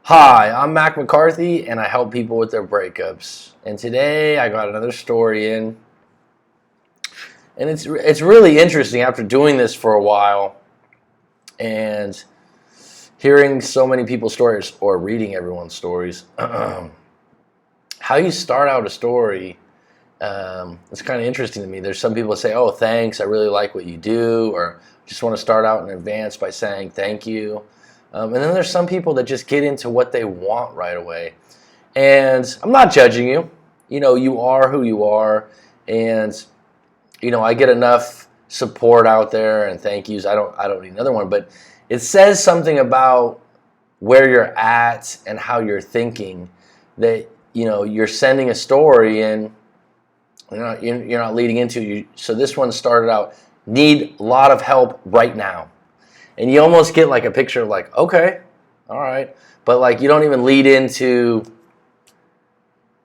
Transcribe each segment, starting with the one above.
Hi, I'm Mac McCarthy, and I help people with their breakups. And today I got another story in, and it's really interesting after doing this for a while and hearing so many people's stories or reading everyone's stories. How you start out a story, it's kind of interesting to me. There's some people that say, "Oh, thanks, I really like what you do," or just want to start out in advance by saying thank you. And then there's some people that just get into what they want right away. And I'm not judging you. You are who you are. And, I get enough support out there and thank yous. I don't need another one. But it says something about where you're at and how you're thinking that, you're sending a story and you're not leading into you. So this one started out, need a lot of help right now. And you almost get like a picture of like, okay, all right. But like you don't even lead into,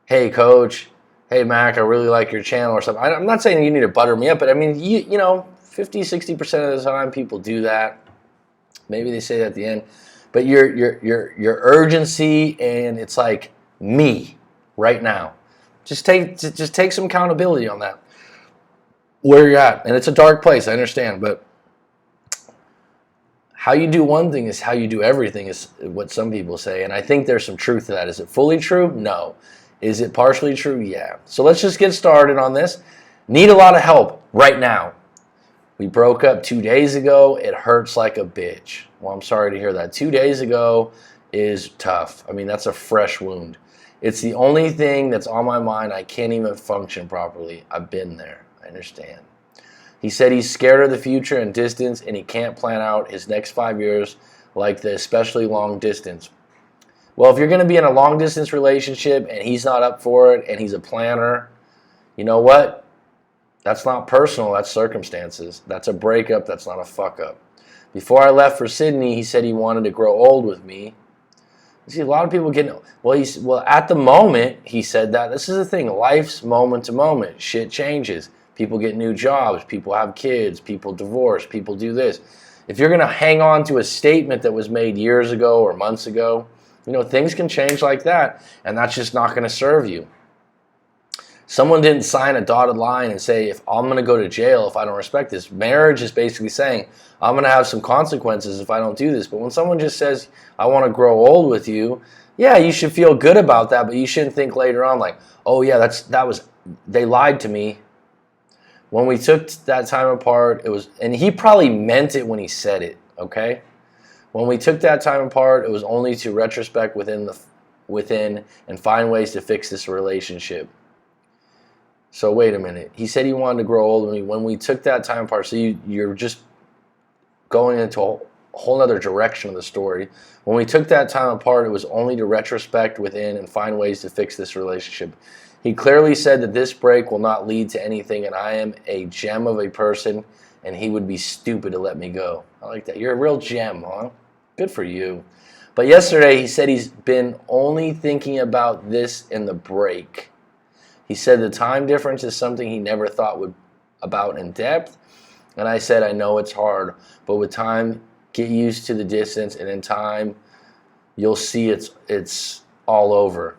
hey, coach, hey, Mac, I really like your channel or something. I'm not saying you need to butter me up, but I mean, 50, 60% of the time people do that. Maybe they say that at the end. But your urgency and it's like me right now. Just take some accountability on that. Where you're at. And it's a dark place, I understand, but how you do one thing is how you do everything is what some people say. And I think there's some truth to that. Is it fully true? No. Is it partially true? Yeah. So let's just get started on this. Need a lot of help right now. We broke up 2 days ago. It hurts like a bitch. Well, I'm sorry to hear that. 2 days ago is tough. I mean, that's a fresh wound. It's the only thing that's on my mind. I can't even function properly. I've been there. I understand. He said he's scared of the future and distance, and he can't plan out his next 5 years like the especially long distance. Well, if you're going to be in a long distance relationship and he's not up for it and he's a planner, you know what? That's not personal. That's circumstances. That's a breakup. That's not a fuck up. Before I left for Sydney, he said he wanted to grow old with me. You see, a lot of people get well. At the moment, he said that. This is the thing. Life's moment to moment. Shit changes. People get new jobs, people have kids, people divorce, people do this. If you're going to hang on to a statement that was made years ago or months ago, things can change like that, and that's just not going to serve you. Someone didn't sign a dotted line and say, if I'm going to go to jail if I don't respect this. Marriage is basically saying, I'm going to have some consequences if I don't do this. But when someone just says, I want to grow old with you, yeah, you should feel good about that, but you shouldn't think later on like, oh yeah, they lied to me. When we took that time apart, and he probably meant it when he said it, okay? When we took that time apart, it was only to retrospect within and find ways to fix this relationship. So wait a minute. He said he wanted to grow old with me. When we took that time apart, so you're just going into a whole other direction of the story. When we took that time apart, it was only to retrospect within and find ways to fix this relationship. He clearly said that this break will not lead to anything, and I am a gem of a person, and he would be stupid to let me go. I like that. You're a real gem, huh? Good for you. But yesterday, he said he's been only thinking about this in the break. He said the time difference is something he never thought about in depth, and I said, I know it's hard, but with time, get used to the distance, and in time, you'll see it's all over.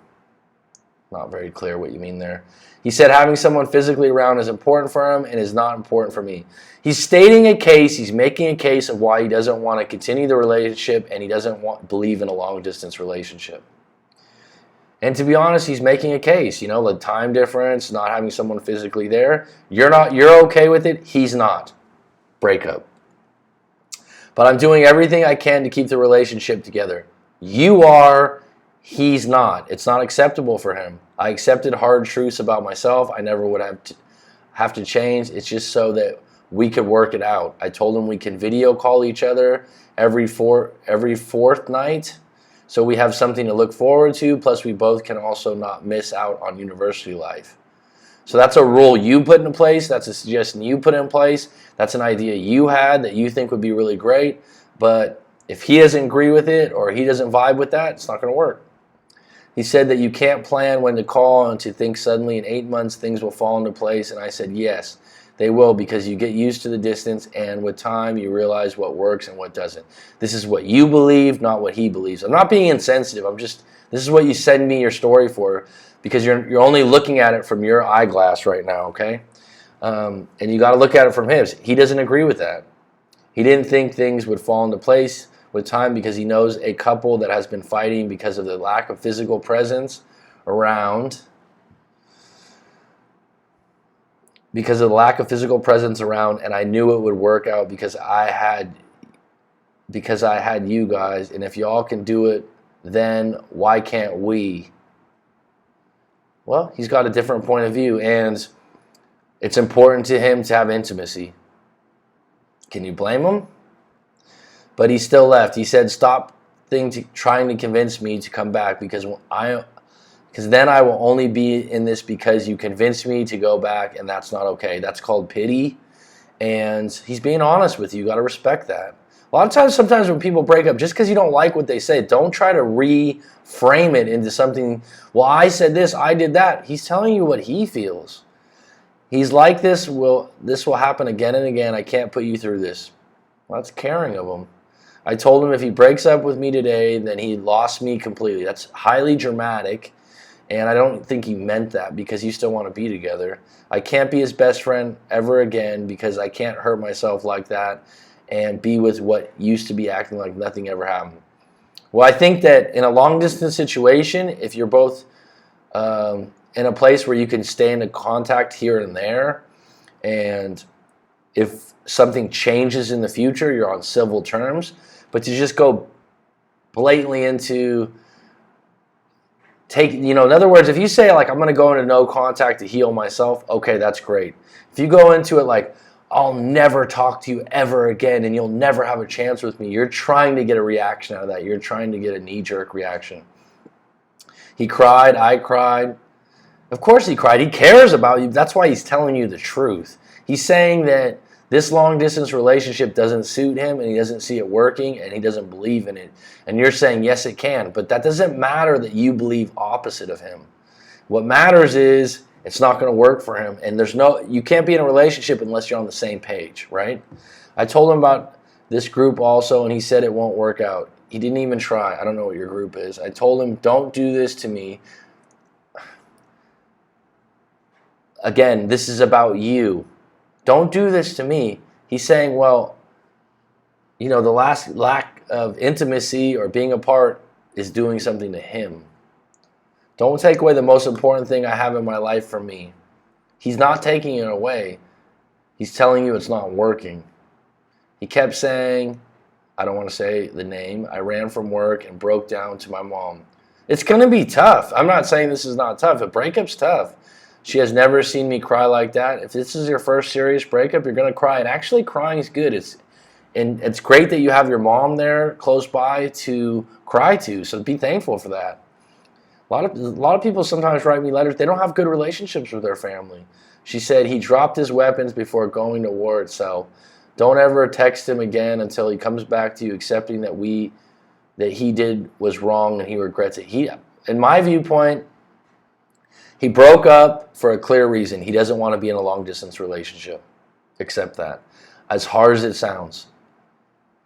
Not very clear what you mean there. He said having someone physically around is important for him and is not important for me. He's stating a case. He's making a case of why he doesn't want to continue the relationship and he doesn't believe in a long-distance relationship. And to be honest, he's making a case. The time difference, not having someone physically there. You're okay with it. He's not. Breakup. But I'm doing everything I can to keep the relationship together. You are. He's not. It's not acceptable for him. I accepted hard truths about myself. I never would have to change. It's just so that we could work it out. I told him we can video call each other every fourth night, so we have something to look forward to. Plus, we both can also not miss out on university life. So that's a rule you put into place. That's a suggestion you put in place. That's an idea you had that you think would be really great. But if he doesn't agree with it or he doesn't vibe with that, it's not going to work. He said that you can't plan when to call and to think suddenly in 8 months things will fall into place. And I said, yes, They will, because you get used to the distance, and with time you realize what works and what doesn't. This is what you believe, not what he believes. I'm not being insensitive. This is what you send me your story for, because you're only looking at it from your eyeglass right now, okay? And you got to look at it from his. He doesn't agree with that. He didn't think things would fall into place with time because he knows a couple that has been fighting because of the lack of physical presence around. And I knew it would work out because I had you guys, and if y'all can do it, then why can't we? Well, he's got a different point of view, and it's important to him to have intimacy. Can you blame him? But he still left. He said, stop trying to convince me to come back, because then I will only be in this because you convinced me to go back, and that's not okay. That's called pity, and he's being honest with you. You got to respect that. A lot of times, sometimes when people break up, just because you don't like what they say, don't try to reframe it into something, well, I said this, I did that. He's telling you what he feels. He's like, this will happen again and again. I can't put you through this. Well, that's caring of him. I told him if he breaks up with me today, then he lost me completely. That's highly dramatic. And I don't think he meant that, because you still want to be together. I can't be his best friend ever again, because I can't hurt myself like that and be with what used to be acting like nothing ever happened. Well, I think that in a long-distance situation, if you're both in a place where you can stay in contact here and there, and if something changes in the future, you're on civil terms, but to just go blatantly into... in other words, if you say, like, I'm going to go into no contact to heal myself, okay, that's great. If you go into it like, I'll never talk to you ever again and you'll never have a chance with me, you're trying to get a reaction out of that. You're trying to get a knee-jerk reaction. He cried, I cried. Of course he cried. He cares about you. That's why he's telling you the truth. He's saying that this long-distance relationship doesn't suit him, and he doesn't see it working, and he doesn't believe in it. And you're saying, yes, it can. But that doesn't matter that you believe opposite of him. What matters is it's not going to work for him. And you can't be in a relationship unless you're on the same page, right? I told him about this group also, and he said it won't work out. He didn't even try. I don't know what your group is. I told him, don't do this to me. Again, this is about you. Don't do this to me. He's saying, well, the last lack of intimacy or being apart is doing something to him. Don't take away the most important thing I have in my life from me. He's not taking it away. He's telling you it's not working. He kept saying, I don't want to say the name, I ran from work and broke down to my mom. It's going to be tough. I'm not saying this is not tough. A breakup's tough. She has never seen me cry like that. If this is your first serious breakup, you're going to cry. And actually, crying is good. It's great that you have your mom there close by to cry to. So be thankful for that. A lot of people sometimes write me letters. They don't have good relationships with their family. She said he dropped his weapons before going to war itself. Don't ever text him again until he comes back to you accepting that he did was wrong and he regrets it. In my viewpoint, he broke up for a clear reason. He doesn't want to be in a long-distance relationship. Accept that. As hard as it sounds.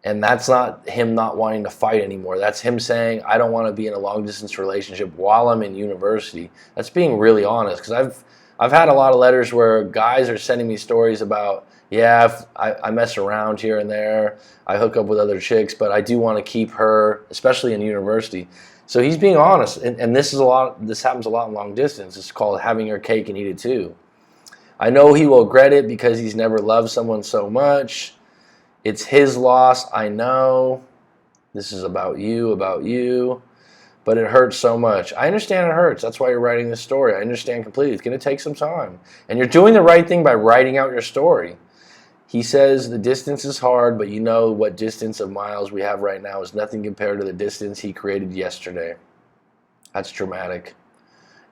And that's not him not wanting to fight anymore. That's him saying, I don't want to be in a long-distance relationship while I'm in university. That's being really honest. Because I've had a lot of letters where guys are sending me stories about, yeah, I mess around here and there. I hook up with other chicks, but I do want to keep her, especially in university. So he's being honest, and this happens a lot in long distance. It's called having your cake and eat it too. I know he will regret it because he's never loved someone so much. It's his loss, I know. This is about you, but it hurts so much. I understand it hurts. That's why you're writing this story. I understand completely. It's going to take some time. And you're doing the right thing by writing out your story. He says the distance is hard, but you know what distance of miles we have right now is nothing compared to the distance he created yesterday. That's dramatic.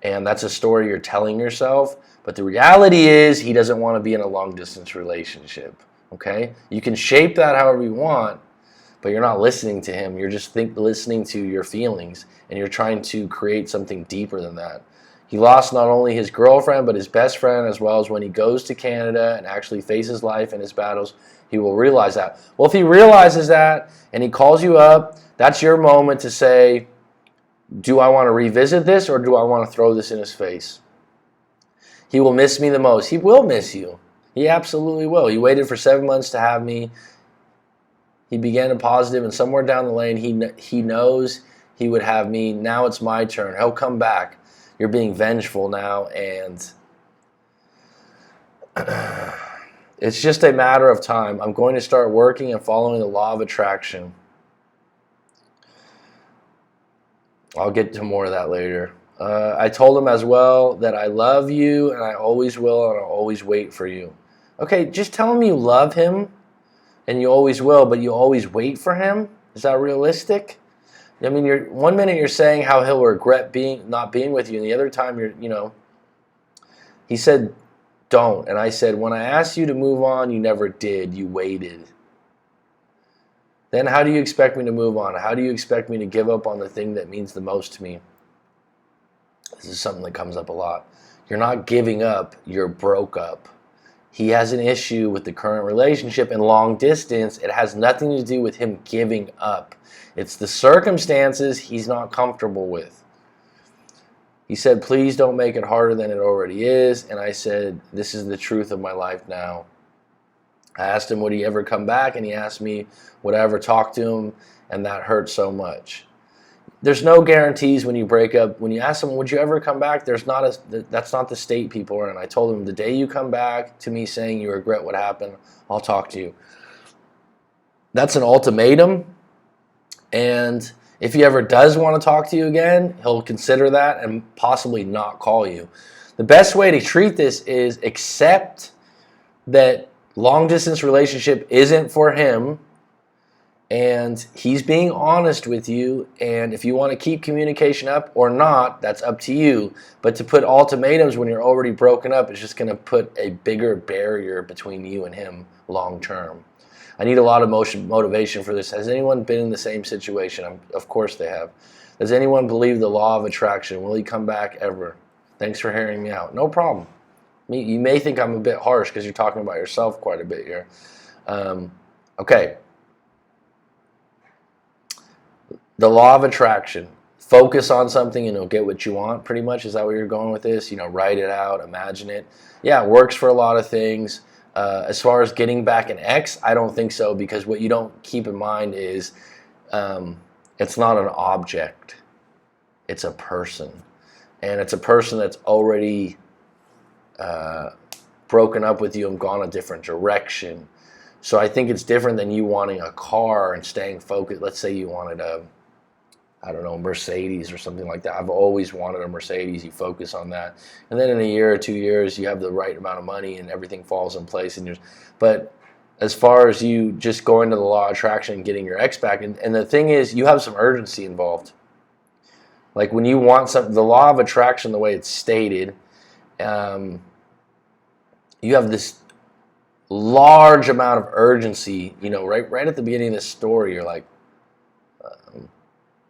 And that's a story you're telling yourself. But the reality is he doesn't want to be in a long-distance relationship. Okay? You can shape that however you want, but you're not listening to him. You're just listening to your feelings, and you're trying to create something deeper than that. He lost not only his girlfriend, but his best friend, as well as when he goes to Canada and actually faces life and his battles, he will realize that. Well, if he realizes that and he calls you up, that's your moment to say, do I want to revisit this or do I want to throw this in his face? He will miss me the most. He will miss you. He absolutely will. He waited for 7 months to have me. He began a positive, and somewhere down the lane, he knows he would have me. Now it's my turn. He'll come back. You're being vengeful now, and it's just a matter of time. I'm going to start working and following the law of attraction. I'll get to more of that later. I told him as well that I love you, and I always will, and I'll always wait for you. Okay, just tell him you love him, and you always will, but you always wait for him? Is that realistic? I mean, one minute you're saying how he'll regret not being with you, and the other time he said, don't. And I said, when I asked you to move on, you never did. You waited. Then how do you expect me to move on? How do you expect me to give up on the thing that means the most to me? This is something that comes up a lot. You're not giving up, you're broke up. He has an issue with the current relationship and long distance. It has nothing to do with him giving up. It's the circumstances he's not comfortable with. He said, please don't make it harder than it already is. And I said, this is the truth of my life now. I asked him, would he ever come back? And he asked me, would I ever talk to him? And that hurt so much. There's no guarantees when you break up. When you ask someone, would you ever come back? That's not the state people are in. I told him, the day you come back to me saying you regret what happened, I'll talk to you. That's an ultimatum. And if he ever does want to talk to you again, he'll consider that and possibly not call you. The best way to treat this is accept that long distance relationship isn't for him, and he's being honest with you, and if you want to keep communication up or not, that's up to you. But to put ultimatums when you're already broken up is just going to put a bigger barrier between you and him long term. I need a lot of motivation for this. Has anyone been in the same situation? Of course they have. Does anyone believe the law of attraction? Will he come back ever? Thanks for hearing me out. No problem. You may think I'm a bit harsh because you're talking about yourself quite a bit here. Okay. The law of attraction. Focus on something and you'll get what you want, pretty much. Is that where you're going with this? Write it out, imagine it. Yeah, it works for a lot of things. As far as getting back an ex, I don't think so, because what you don't keep in mind is it's not an object. It's a person. And it's a person that's already broken up with you and gone a different direction. So I think it's different than you wanting a car and staying focused. Let's say you wanted a Mercedes or something like that. I've always wanted a Mercedes. You focus on that. And then in a year or 2 years, you have the right amount of money and everything falls in place. But as far as you just going to the law of attraction and getting your ex back, and the thing is, you have some urgency involved. Like when you want something, the law of attraction, the way it's stated, you have this large amount of urgency, right at the beginning of this story, you're like,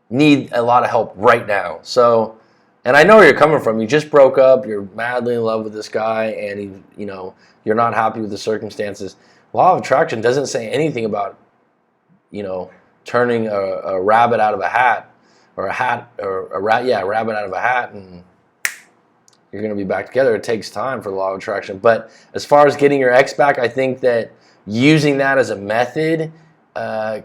need a lot of help right now. So, and I know where you're coming from. You just broke up. You're madly in love with this guy, and you're not happy with the circumstances. Law of attraction doesn't say anything about, turning a rabbit out of a hat, or a rabbit out of a hat, and you're going to be back together. It takes time for the law of attraction. But as far as getting your ex back, I think that using that as a method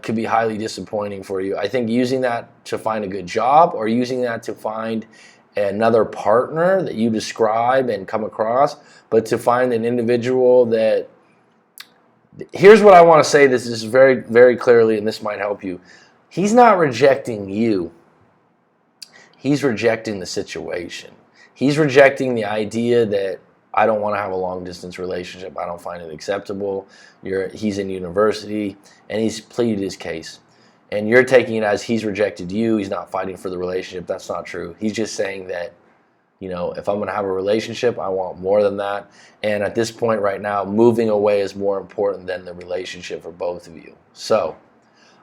could be highly disappointing for you. I think using that to find a good job, or using that to find another partner that you describe and come across, but to find an individual that, here's what I want to say, this is very, very clearly, and this might help you. He's not rejecting you. He's rejecting the situation. He's rejecting the idea that I don't want to have a long-distance relationship. I don't find it acceptable. He's in university, and he's pleaded his case. And you're taking it as he's rejected you. He's not fighting for the relationship. That's not true. He's just saying that, if I'm going to have a relationship, I want more than that. And at this point right now, moving away is more important than the relationship for both of you. So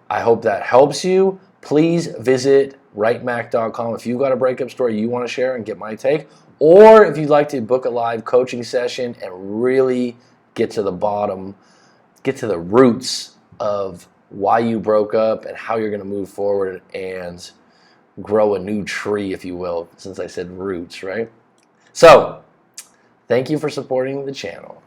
I hope that helps you. Please visit writemac.com if you've got a breakup story you want to share and get my take, or if you'd like to book a live coaching session and really get to the bottom, get to the roots of why you broke up and how you're going to move forward and grow a new tree, if you will, since I said roots, right? So, thank you for supporting the channel.